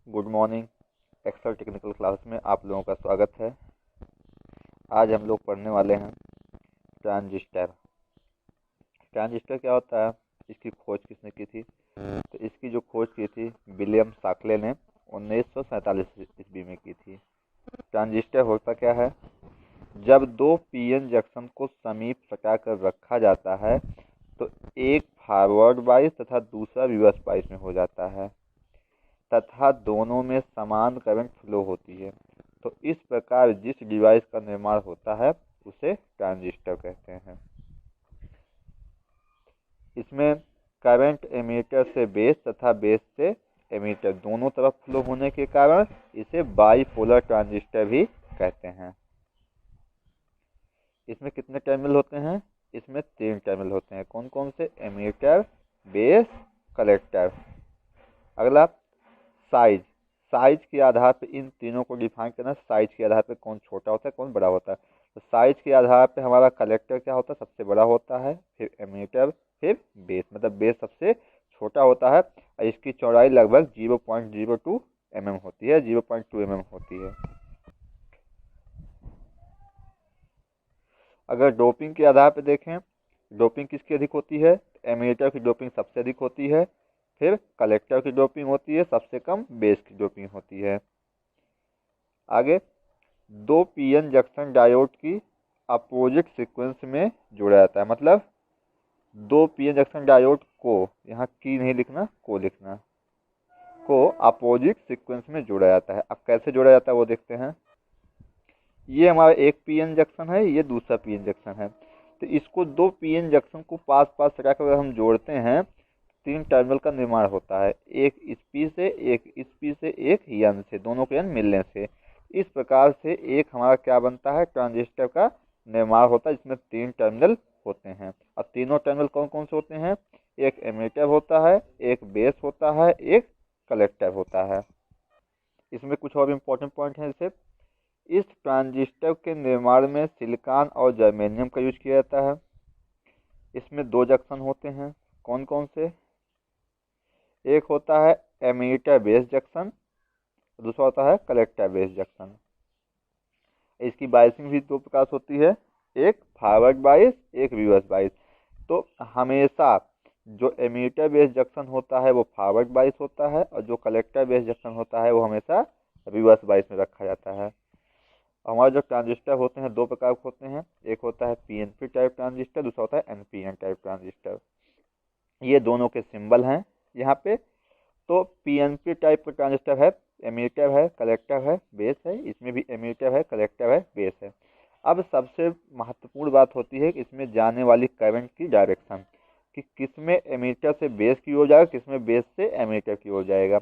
Good morning. Excel technical class में आप लोगों का स्वागत है। आज हम लोग पढ़ने वाले हैं ट्रांजिस्टर। ट्रांजिस्टर क्या होता है, इसकी खोज किसने की थी? तो इसकी जो खोज की थी विलियम शाक्ले ने 1947 ईस्वी में की थी। ट्रांजिस्टर होता क्या है, जब दो पीएन जंक्शन को समीप सटाकर रखा जाता है तो एक फॉरवर्ड बाइस तथा दूसरा रिवर्स बाइस में हो जाता है तथा दोनों में समान करंट फ्लो होती है। तो इस प्रकार जिस डिवाइस का निर्माण होता है उसे ट्रांजिस्टर कहते हैं। इसमें करंट एमीटर से बेस तथा बेस से एमीटर दोनों तरफ फ्लो होने के कारण इसे बाईपोलर ट्रांजिस्टर भी कहते हैं। इसमें कितने टर्मिनल होते हैं? इसमें 3 टर्मिनल होते हैं। कौन कौन से? Emitter, base, collector. अगला साइज। साइज के आधार पर इन तीनों को डिफाइन करना। साइज के आधार पर कौन छोटा होता है, कौन बड़ा होता है। तो साइज के आधार पर हमारा कलेक्टर क्या होता है, सबसे बड़ा होता है, फिर एमीटर, फिर बेस। मतलब बेस सबसे छोटा होता है और इसकी चौड़ाई लगभग 0.02 mm होती है, 0.2 mm होती है। अगर डोपिंग के आधार पर देखें, डोपिंग किसकी अधिक होती है? एमीटर की डोपिंग सबसे अधिक होती है, फिर कलेक्टर की डोपिंग होती है, सबसे कम बेस की डोपिंग होती है। आगे दो पीएन जंक्शन डायोड की अपोजिट सीक्वेंस में जोड़ा जाता है। मतलब दो पीएन जंक्शन डायोड को, यहाँ की नहीं लिखना, को लिखना, को अपोजिट सीक्वेंस में जोड़ा जाता है। अब कैसे जोड़ा जाता है वो देखते हैं। ये हमारा एक पीएन जंक्शन है, ये दूसरा पीएन जंक्शन है। तो इसको दो पीएन जंक्शन को पास पास सटाकर हम जोड़ते हैं, 3 टर्मिनल का निर्माण होता है। एक इस पी से, एक इस पी से, एक यन से, दोनों के यन मिलने से। इस प्रकार से एक हमारा क्या बनता है, ट्रांजिस्टर का निर्माण होता है, जिसमें 3 टर्मिनल होते हैं। अब तीनों टर्मिनल कौन कौन से होते हैं? एक एमीटर होता है, एक बेस होता है, एक कलेक्टर होता है। इसमें कुछ और इम्पोर्टेंट पॉइंट हैं। जैसे इस ट्रांजिस्टर के निर्माण में सिलिकॉन और जर्मेनियम का यूज किया जाता है। इसमें 2 जंक्शन होते हैं। कौन कौन से? एक होता है एमीटर बेस जंक्शन, दूसरा होता है कलेक्टर बेस जंक्शन। इसकी बाइसिंग भी 2 प्रकार से होती है, एक फॉरवर्ड बाइस, एक रिवर्स बाइस। तो हमेशा जो एमीटर बेस जंक्शन होता है वो फॉरवर्ड बाइस होता है और जो कलेक्टर बेस जंक्शन होता है वो हमेशा रिवर्स बाइस में रखा जाता है। हमारे जो ट्रांजिस्टर होते हैं 2 प्रकार के होते हैं। एक होता है पीएनपी टाइप ट्रांजिस्टर, दूसरा होता है एनपीएन टाइप ट्रांजिस्टर। ये दोनों के सिंबल हैं यहाँ पे। तो पीएनपी टाइप का ट्रांजिस्टर है, एमीटर है, कलेक्टर है, बेस है। इसमें भी एमीटर है, कलेक्टर है, बेस है। अब सबसे महत्वपूर्ण बात होती है कि इसमें जाने वाली करंट की डायरेक्शन, कि किसमें एमीटर से बेस की ओर जाएगा, किसमें बेस से एमीटर की ओर जाएगा।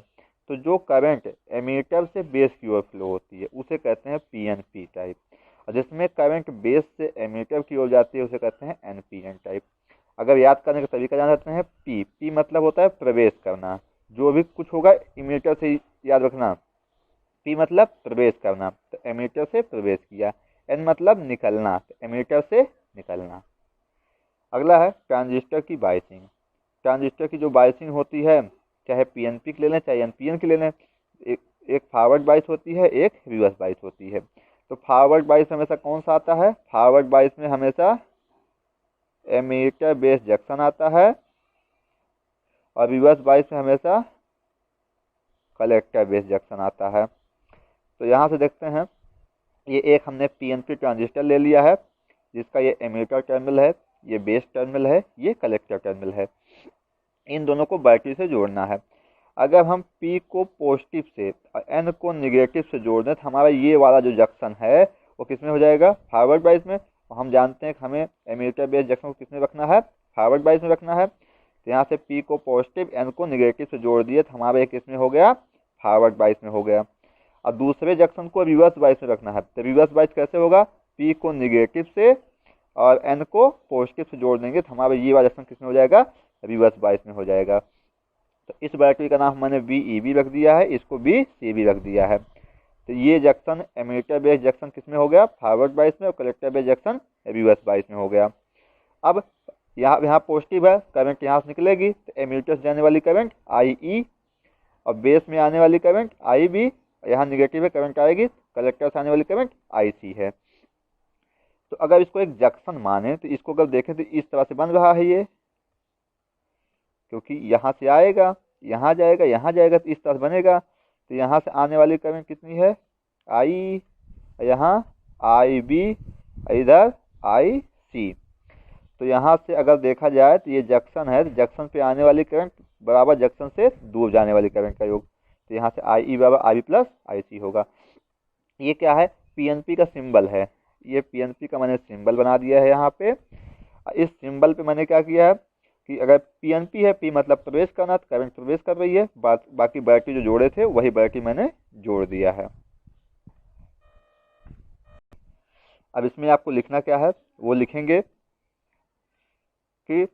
तो जो करंट एमीटर से बेस की ओर फ्लो होती है उसे कहते हैं पीएनपी टाइप, और जिसमें करंट बेस से एमीटर की ओर जाती है उसे कहते हैं एनपीएन टाइप। अगर याद करने का तरीका जान सकते हैं, पी मतलब होता है प्रवेश करना। जो भी कुछ होगा इमीटर से याद रखना। पी मतलब प्रवेश करना, तो एमीटर से प्रवेश किया। एन मतलब निकलना, तो एमीटर से निकलना। अगला है ट्रांजिस्टर की बाइसिंग। ट्रांजिस्टर की जो बाइसिंग होती है, चाहे पीएनपी की ले लें चाहे एनपीएन की ले लें, एक फॉरवर्ड बाइस होती है, एक रिवर्स बाइस होती है। तो फॉरवर्ड बाइस हमेशा कौन सा आता है? फॉरवर्ड बाइस में हमेशा एमीटर बेस जंक्शन आता है और रिवर्स बाइस में हमेशा कलेक्टर बेस जंक्शन आता है। तो यहाँ से देखते हैं, ये एक हमने पीएनपी ट्रांजिस्टर ले लिया है, जिसका ये एमीटर टर्मिनल है, ये बेस टर्मिनल है, ये कलेक्टर टर्मिनल है। इन दोनों को बैटरी से जोड़ना है। अगर हम P को पॉजिटिव से और N को निगेटिव से जोड़ दें तो हमारा ये वाला जो जंक्शन है वो किस में हो जाएगा? फॉरवर्ड बाइस में। और हम जानते हैं कि हमें एमीटर बेस जंक्शन को किस में रखना है? फॉरवर्ड बाइस में रखना है। तो यहाँ से P को पॉजिटिव, N को निगेटिव से जोड़ दिए तो हमारा एक किस में हो गया? फॉरवर्ड बाइस में हो गया। और दूसरे जंक्शन को रिवर्स बाइस में रखना है। तो रिवर्स बाइस कैसे होगा? P को निगेटिव से और N को पॉजिटिव से जोड़ देंगे तो हमारा ये वाला जंक्शन किस में हो जाएगा? रिवर्स बाइस में हो जाएगा। तो इस बैटरी का नाम मैंने VEB रख दिया है, इसको VCB रख दिया है। तो ये जंक्शन एमीटर बेस जंक्शन किस में हो गया? फॉरवर्ड बाइस में, और collector base junction reverse bias में हो गया। अब यहाँ पॉजिटिव है, करंट यहाँ से निकलेगी तो एमीटर से जाने वाली करंट IE, और बेस में आने वाली करंट आई बी, यहाँ निगेटिव है करंट आएगी, कलेक्टर से आने वाली करंट आई सी है। तो अगर इसको एक जंक्शन माने तो इसको अगर देखें तो इस तरह से बन रहा है ये, क्योंकि यहाँ से आएगा यहाँ जाएगा यहाँ जाएगा तो इस तरह से बनेगा। तो यहाँ से आने वाली करंट कितनी है आई, यहाँ आई बी, इधर आई सी। तो यहाँ से अगर देखा जाए तो ये जंक्शन है, तो जंक्शन पे आने वाली करंट बराबर जंक्शन से दूर जाने वाली करंट का योग। तो यहाँ से आई ई बराबर आई बी प्लस आई सी होगा। ये क्या है, पीएनपी का सिंबल है, ये पीएनपी का मैंने सिंबल बना दिया है यहाँ पे। इस सिंबल पे मैंने क्या किया है कि अगर पीएनपी है, पी मतलब प्रवेश करना, तो करंट प्रवेश कर रही है, बाकी बैटरी जो जोड़े थे वही बैटरी मैंने जोड़ दिया है। अब इसमें आपको लिखना क्या है, वो लिखेंगे कि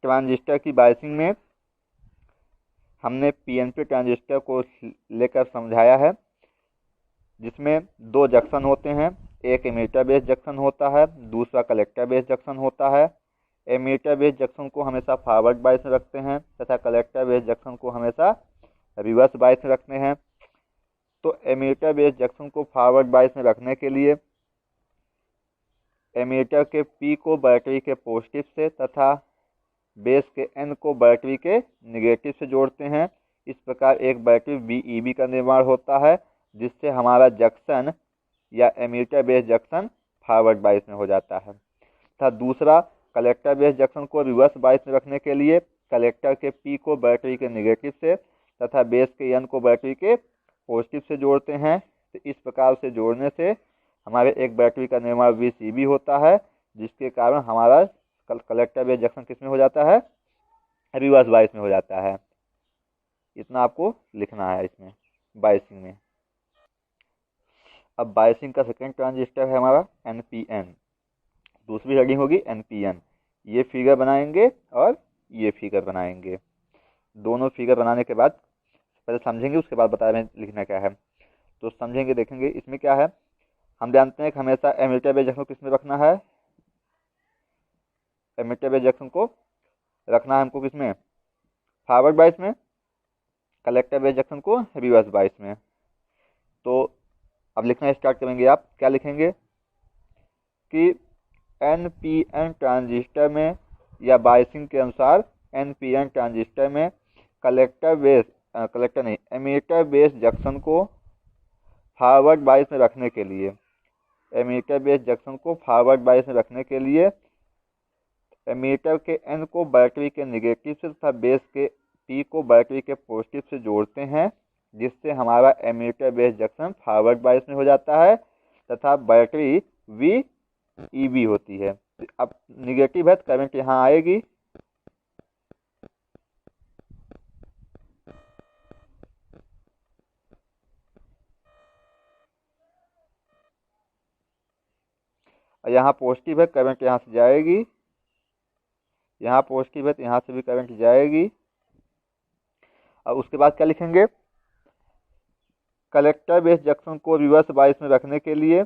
ट्रांजिस्टर की बायसिंग में हमने पीएनपी ट्रांजिस्टर को लेकर समझाया है, जिसमें दो जंक्शन होते हैं, एक एमिटर बेस जंक्शन होता है, दूसरा कलेक्टर बेस जंक्शन होता है। एमिटर बेस जंक्शन को हमेशा फॉरवर्ड बायस में रखते हैं तथा कलेक्टर बेस जंक्शन को हमेशा रिवर्स बायस में रखते हैं। तो एमिटर बेस जंक्शन को फॉरवर्ड बायस में रखने के लिए एमिटर के पी को बैटरी के पॉजिटिव से तथा बेस के एन को बैटरी के निगेटिव से जोड़ते हैं। इस प्रकार एक बैटरी बीईबी का निर्माण होता है, जिससे हमारा जंक्शन या emitter base junction forward bias में हो जाता है। तथा दूसरा कलेक्टर बेस जंक्शन को रिवर्स बायस में रखने के लिए कलेक्टर के पी को बैटरी के निगेटिव से तथा बेस के एन को बैटरी के पॉजिटिव से जोड़ते हैं। तो इस प्रकार से जोड़ने से हमारे एक बैटरी का निर्माण वीसीबी होता है, जिसके कारण हमारा कलेक्टर बेस जंक्शन किस में हो जाता है, रिवर्स बायस में हो जाता है। इतना आपको लिखना है इसमें बायसिंग में। अब बायसिंग का सेकेंड ट्रांजिस्टर है हमारा एनपीएन, दूसरी हेडिंग होगी एनपीएन। ये फिगर बनाएंगे और ये फिगर बनाएंगे। दोनों फिगर बनाने के बाद पहले समझेंगे, उसके बाद बता रहे हैं लिखना क्या है। तो समझेंगे, देखेंगे इसमें क्या है। हम जानते हैं कि हमेशा एमिटर बेस जंक्शन को किस में रखना है, एमिटर बेस जंक्शन को रखना है हमको किस में, फॉरवर्ड बायस में, कलेक्टर बेस जंक्शन को रिवर्स बायस में। तो अब लिखना स्टार्ट करेंगे। आप क्या लिखेंगे कि एनपीएन ट्रांजिस्टर में या बायसिंग के अनुसार एनपीएन ट्रांजिस्टर में एमिटर बेस जंक्शन को फॉरवर्ड बायस में रखने के लिए, एमिटर बेस जंक्शन को फॉरवर्ड बायस में रखने के लिए एमिटर के एन को बैटरी के निगेटिव से तथा बेस के पी को बैटरी के पॉजिटिव से जोड़ते हैं, जिससे हमारा emitter base junction forward bias में हो जाता है तथा बैटरी वीईबी होती है। अब निगेटिव है तो करंट यहाँ आएगी, यहाँ पॉजिटिव है करंट यहाँ से जाएगी, यहाँ पॉजिटिव है तो यहाँ से भी करंट जाएगी। अब उसके बाद क्या लिखेंगे, कलेक्टर बेस जंक्शन को रिवर्स बायस में रखने के लिए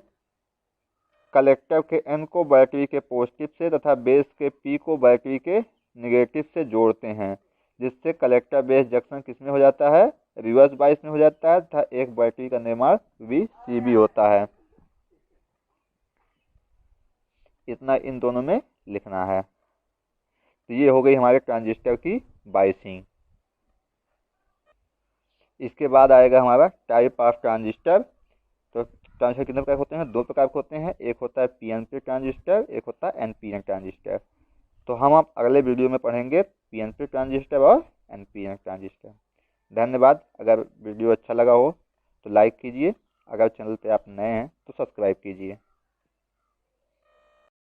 कलेक्टर के एन को बैटरी के पॉजिटिव से तथा बेस के पी को बैटरी के निगेटिव से जोड़ते हैं, जिससे कलेक्टर बेस जंक्शन किस में हो जाता है, रिवर्स बायस में हो जाता है तथा एक बैटरी का निर्माण वीसीबी होता है। इतना इन दोनों में लिखना है। तो ये हो गई हमारे ट्रांजिस्टर की बायसिंग। इसके बाद आएगा हमारा टाइप ऑफ ट्रांजिस्टर। तो ट्रांजिस्टर कितने प्रकार होते हैं, दो प्रकार के होते हैं, एक होता है पीएनपी ट्रांजिस्टर, एक होता है एनपीएन ट्रांजिस्टर। तो हम अब अगले वीडियो में पढ़ेंगे पीएनपी ट्रांजिस्टर और एनपीएन ट्रांजिस्टर। धन्यवाद। अगर वीडियो अच्छा लगा हो तो लाइक कीजिए, अगर चैनल पे आप नए हैं तो सब्सक्राइब कीजिए।